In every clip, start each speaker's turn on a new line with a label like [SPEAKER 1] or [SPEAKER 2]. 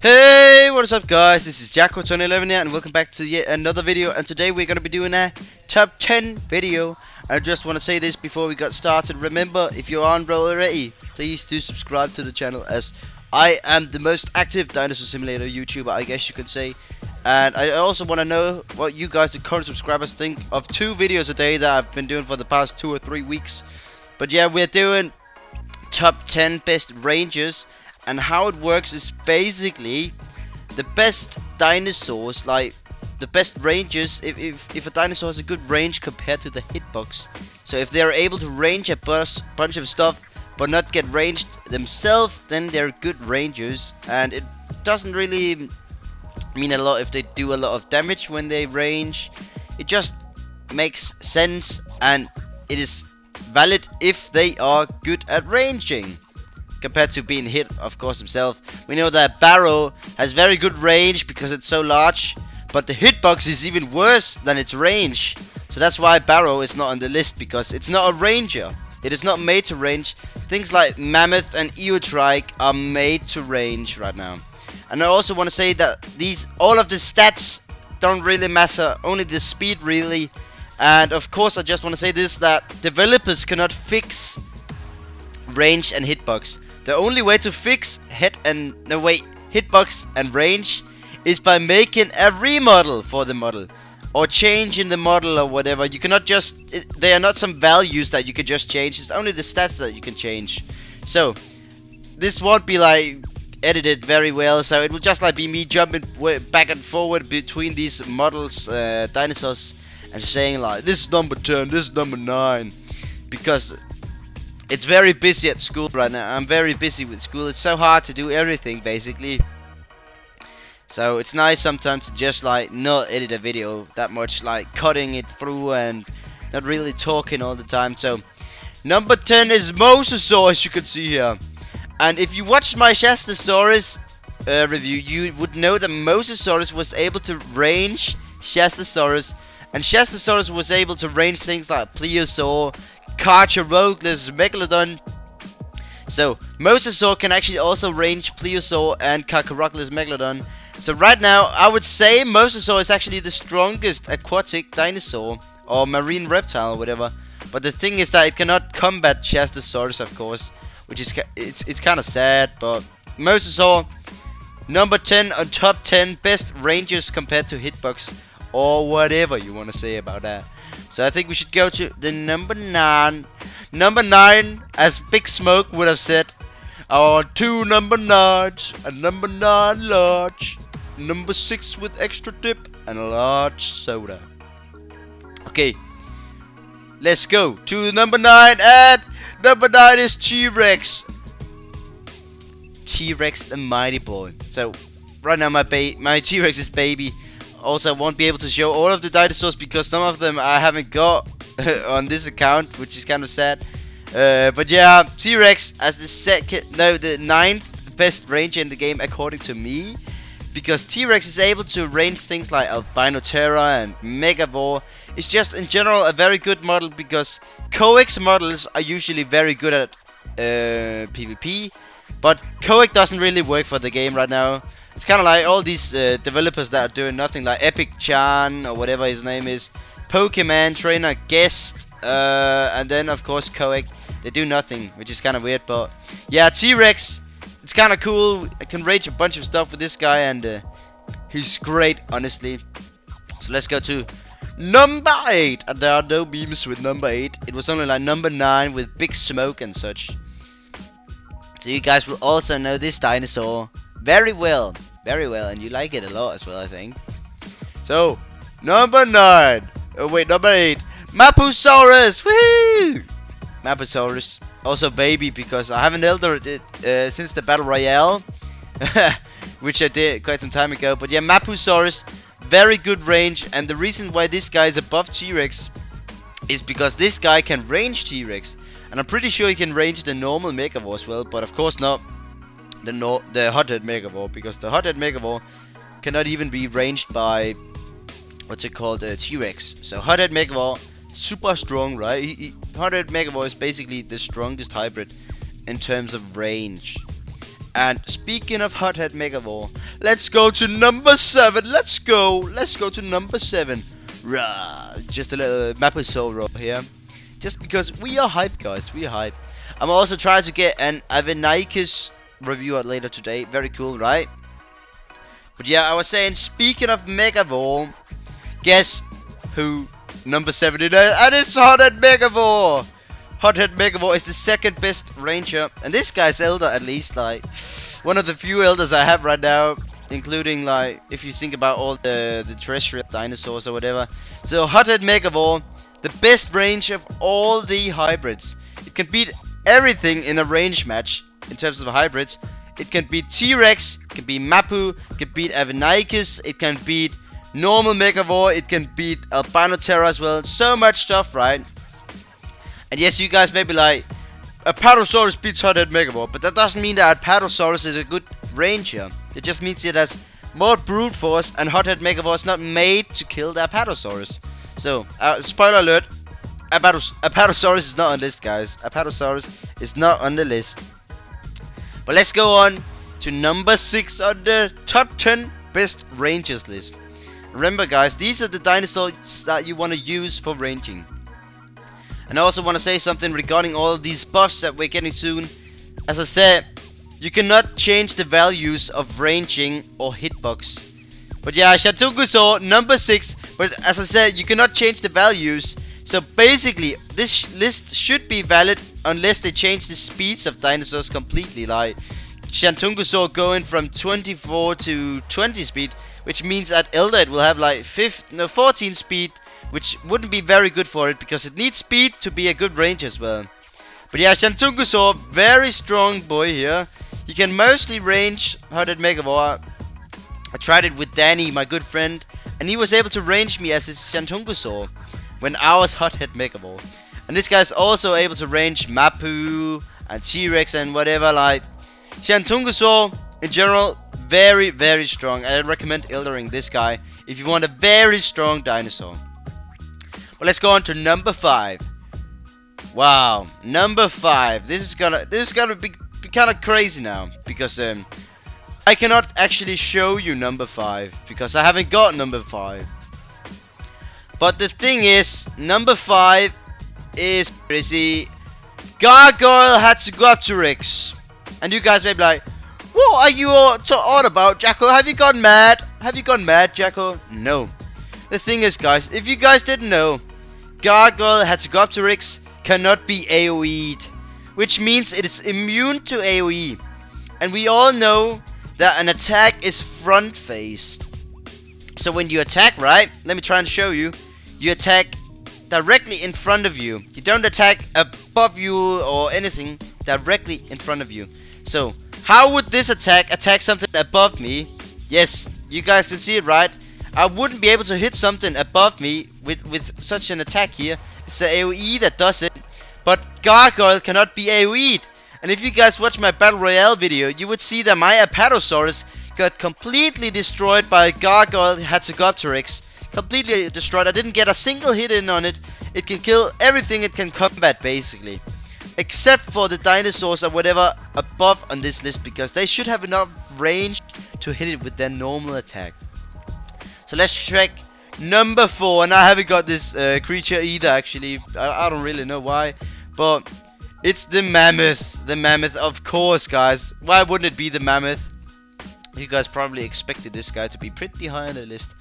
[SPEAKER 1] Hey, what is up guys, this is Jacko2011 here and welcome back to yet another video, and today we're going to be doing a top 10 video. I just want to say this before we got started. Remember, if you aren't already, please do subscribe to the channel, as I am the most active Dinosaur Simulator YouTuber, I guess you could say. And I also want to know what you guys, the current subscribers, think of 2 videos a day that I've been doing for the past 2 or 3 weeks. But yeah, we're doing top 10 best rangers. And how it works is basically the best dinosaurs, like the best rangers, if a dinosaur has a good range compared to the hitbox. So if they're able to range a bunch of stuff but not get ranged themselves, then they're good rangers. And it doesn't really mean a lot if they do a lot of damage when they range. It just makes sense, and it is valid if they are good at ranging compared to being hit, of course, himself. We know that Barrow has very good range because it's so large, but the hitbox is even worse than its range. So that's why Barrow is not on the list, because it's not a ranger. It is not made to range. Things like Mammoth and Eotrike are made to range right now. And I also want to say that all of the stats don't really matter, only the speed really. And of course, I just want to say this, that developers cannot fix range and hitbox. The only way to fix hitbox and range is by making a remodel for the model, or changing the model or whatever. You cannot just, they are not some values that you can just change. It's only the stats that you can change. So this won't be like edited very well, so it will just like be me jumping back and forward between these models, dinosaurs, and saying like, this is number 10, this is number 9, because it's very busy at school right now. I'm very busy with school. It's so hard to do everything basically. So it's nice sometimes to just like not edit a video that much, like cutting it through and not really talking all the time. So number 10 is Mosasaurus, as you can see here. And if you watched my Shastasaurus review, you would know that Mosasaurus was able to range Shastasaurus, and Shastasaurus was able to range things like Plesiosaur, Carcharodontless Megalodon. So Mosasaur can actually also range Plesiosaur and Carcharodontless Megalodon. So right now I would say Mosasaur is actually the strongest aquatic dinosaur or marine reptile or whatever. But the thing is that it cannot combat Shastasaurus, of course, which is it's kind of sad. But Mosasaur, number 10 on top 10 best rangers compared to hitbox, or whatever you want to say about that. So I think we should go to the number 9. Number 9, as Big Smoke would have said, I want 2 number 9s, a number 9 large, number 6 with extra dip, and a large soda. Okay, let's go to number 9, and number 9 is T-Rex. T-Rex the mighty boy. So right now my T-Rex is baby. Also, I won't be able to show all of the dinosaurs because some of them I haven't got on this account, which is kind of sad. But yeah, T-Rex as the 9th best ranger in the game according to me, because T-Rex is able to range things like Albinoterra and Megavore. It's just in general a very good model, because Coex models are usually very good at PvP, but Coex doesn't really work for the game right now. It's kind of like all these developers that are doing nothing, like Epic Chan or whatever his name is, Pokemon Trainer Guest, and then of course Coex. They do nothing, which is kind of weird. But yeah, T-Rex, it's kind of cool. I can range a bunch of stuff with this guy, and he's great, honestly. So let's go to number 8, and there are no memes with number 8. It was only like number 9 with Big Smoke and such. So you guys will also know this dinosaur very well, and you like it a lot as well, I think. So number 9, number 8, Mapusaurus. Woohoo! Mapusaurus, also baby, because I haven't eldered it since the Battle Royale, which I did quite some time ago. But yeah, Mapusaurus, very good range, and the reason why this guy is above T-Rex is because this guy can range T-Rex, and I'm pretty sure he can range the normal Megavore as well, but of course not the Hothead Megavore, because the Hothead Megavore cannot even be ranged by what's it called, T-Rex. So Hothead Megavore, super strong, right? Hothead Megavore is basically the strongest hybrid in terms of range. And speaking of Hothead Megavore, let's go to number 7. Let's go to number 7. Rah, just a little Mapus here. Just because we are hype, guys. We are hype. I'm also trying to get an Avenicus review out later today. Very cool, right? But yeah, I was saying, speaking of Megavore, guess who number 7 is? And it's Hothead Megavore. Hothead Megavore is the second best ranger, and this guy's elder, at least, like one of the few elders I have right now, including, like, if you think about all the terrestrial dinosaurs or whatever. So Hothead Megavore, the best range of all the hybrids. It can beat everything in a range match in terms of hybrids. It can beat T-Rex, it can beat Mapu, it can beat Avenicus, it can beat normal Megavore, it can beat Albinoterra as well. So much stuff, right? And yes, you guys may be like, Apatosaurus beats Hothead Megavore, but that doesn't mean that Apatosaurus is a good ranger. It just means it has more brute force, and Hothead Megavore is not made to kill the Apatosaurus. So, spoiler alert, Apatosaurus is not on the list, guys. Apatosaurus is not on the list. But let's go on to number 6 on the top 10 best rangers list. Remember, guys, these are the dinosaurs that you want to use for ranging. And I also want to say something regarding all of these buffs that we're getting soon. As I said, you cannot change the values of ranging or hitbox. But yeah, Shantungusaur, number 6. But as I said, you cannot change the values. So basically, this list should be valid unless they change the speeds of dinosaurs completely. Like Shantungusaur going from 24 to 20 speed, which means that Elder it will have like 14 speed, which wouldn't be very good for it because it needs speed to be a good range as well. But yeah, Shantungusaur, very strong boy here. He can mostly range Hothead Megavore. I tried it with Danny, my good friend, and he was able to range me as his Shantungusaur when I was Hothead Megavore. And this guy's also able to range Mapu and T-Rex and whatever. Like Shantungusaur in general, very, very strong. I recommend Eldering this guy if you want a very strong dinosaur. But let's go on to number 5. Wow, number 5. This is gonna be kind of crazy now because I cannot actually show you number 5 because I haven't got number 5. But the thing is, number 5 is crazy. Gargoyle Hatzegopteryx. And you guys may be like, what are you all about, Jacko? Have you gone mad? Have you gone mad, Jacko? No. The thing is, guys, if you guys didn't know, Gargoyle Hatzegopteryx cannot be AoE'd, which means it is immune to AoE. And we all know that an attack is front faced. So when you attack, right? Let me try and show you. You attack directly in front of you. You don't attack above you or anything, directly in front of you. So how would this attack something above me? Yes, you guys can see it, right? I wouldn't be able to hit something above me with such an attack here. It's the AoE that does it. But Gargoyle cannot be AoE'd. And if you guys watch my Battle Royale video, you would see that my Apatosaurus got completely destroyed by Gargoyle Hatzegopteryx. Completely destroyed. I didn't get a single hit in on it. It can kill everything it can combat, basically. Except for the dinosaurs or whatever above on this list, because they should have enough range to hit it with their normal attack. So let's check number 4, and I haven't got this creature either, actually. I don't really know why, but it's the Mammoth. The Mammoth, of course, guys. Why wouldn't it be the Mammoth? You guys probably expected this guy to be pretty high on the list,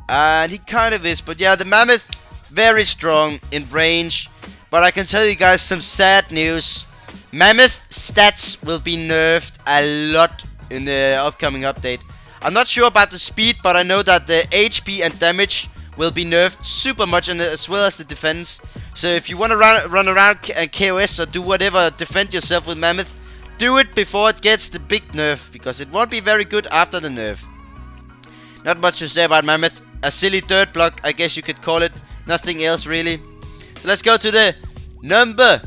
[SPEAKER 1] and he kind of is. But yeah, the Mammoth, very strong in range. But I can tell you guys some sad news. Mammoth stats will be nerfed a lot in the upcoming update. I'm not sure about the speed, but I know that the HP and damage will be nerfed super much, and as well as the defense. So if you want to run around and KOS or do whatever, defend yourself with Mammoth, do it before it gets the big nerf, because it won't be very good after the nerf. Not much to say about Mammoth. A silly dirt block, I guess you could call it. Nothing else really. So let's go to the number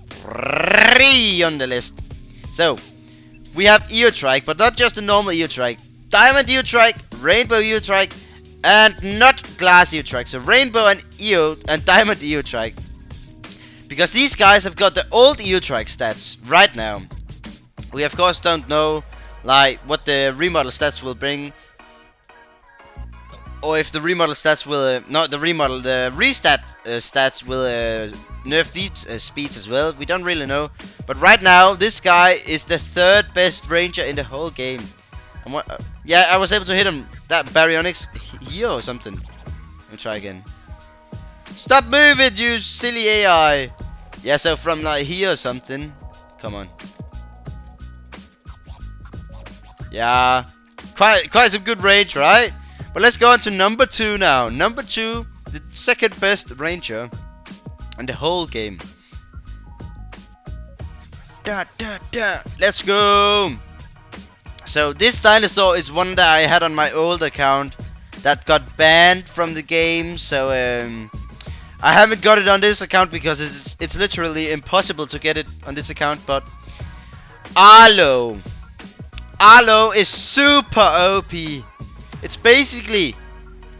[SPEAKER 1] 3 on the list. So we have Eotrike, but not just the normal Eotrike. Diamond Eotrike, Rainbow Eotrike, and not Glass Eotrike. So Rainbow and Diamond Eotrike. Because these guys have got the old Eotrike stats right now. We of course don't know like what the remodel stats will bring, or if the remodel stats will not the remodel, the restat stats will nerf these speeds as well. We don't really know, but right now this guy is the third best ranger in the whole game. And yeah, I was able to hit him. That baryonyx here or something. Let me try again. Stop moving, you silly AI. Yeah, so from like here or something. Come on. Yeah, quite some good range, right? But let's go on to number 2 now. Number 2, the second best ranger in the whole game. Let's go. So this dinosaur is one that I had on my old account that got banned from the game. So I haven't got it on this account because it's literally impossible to get it on this account. But Arlo is super OP. It's basically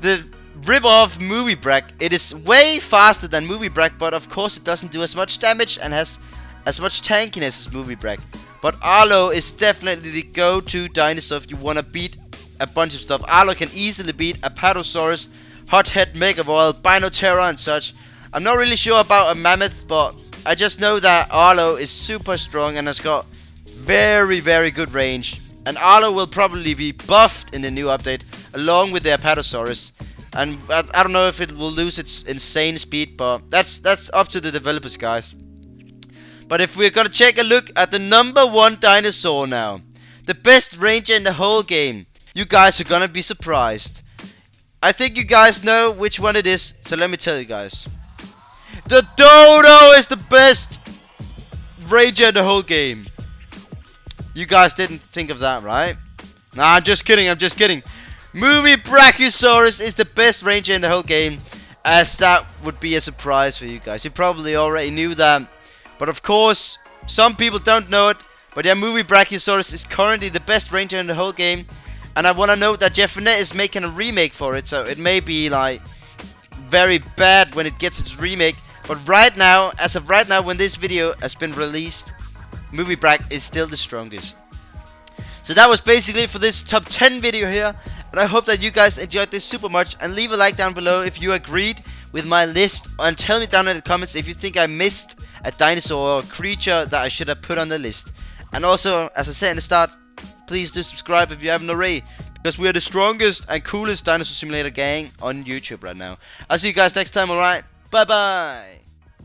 [SPEAKER 1] the rip-off Movie Brack. It is way faster than Movie Brack, but of course it doesn't do as much damage and has as much tankiness as Movie Brack. But Arlo is definitely the go-to dinosaur if you want to beat a bunch of stuff. Arlo can easily beat a Apatosaurus, Hothead, Megavoil, Binoterra and such. I'm not really sure about a Mammoth, but I just know that Arlo is super strong and has got very, very good range. And Arlo will probably be buffed in the new update, along with the Apatosaurus. And I don't know if it will lose its insane speed, but that's up to the developers, guys. But if we're gonna take a look at the number 1 dinosaur now, the best ranger in the whole game, you guys are gonna be surprised. I think you guys know which one it is, so let me tell you guys. The Dodo is the best ranger in the whole game. You guys didn't think of that, right? Nah, I'm just kidding, Movie Brachiosaurus is the best ranger in the whole game, as that would be a surprise for you guys. You probably already knew that, but of course, some people don't know it. But yeah, Movie Brachiosaurus is currently the best ranger in the whole game, and I want to note that Jeff Finette is making a remake for it, so it may be like very bad when it gets its remake. But right now, as of right now, when this video has been released, Movie Brack is still the strongest. So that was basically it for this top 10 video here, and I hope that you guys enjoyed this super much, and leave a like down below if you agreed with my list, and tell me down in the comments if you think I missed a dinosaur or creature that I should have put on the list. And also, as I said in the start, please do subscribe if you haven't already, because we are the strongest and coolest dinosaur simulator gang on YouTube right now. I'll see you guys next time, alright? Bye bye!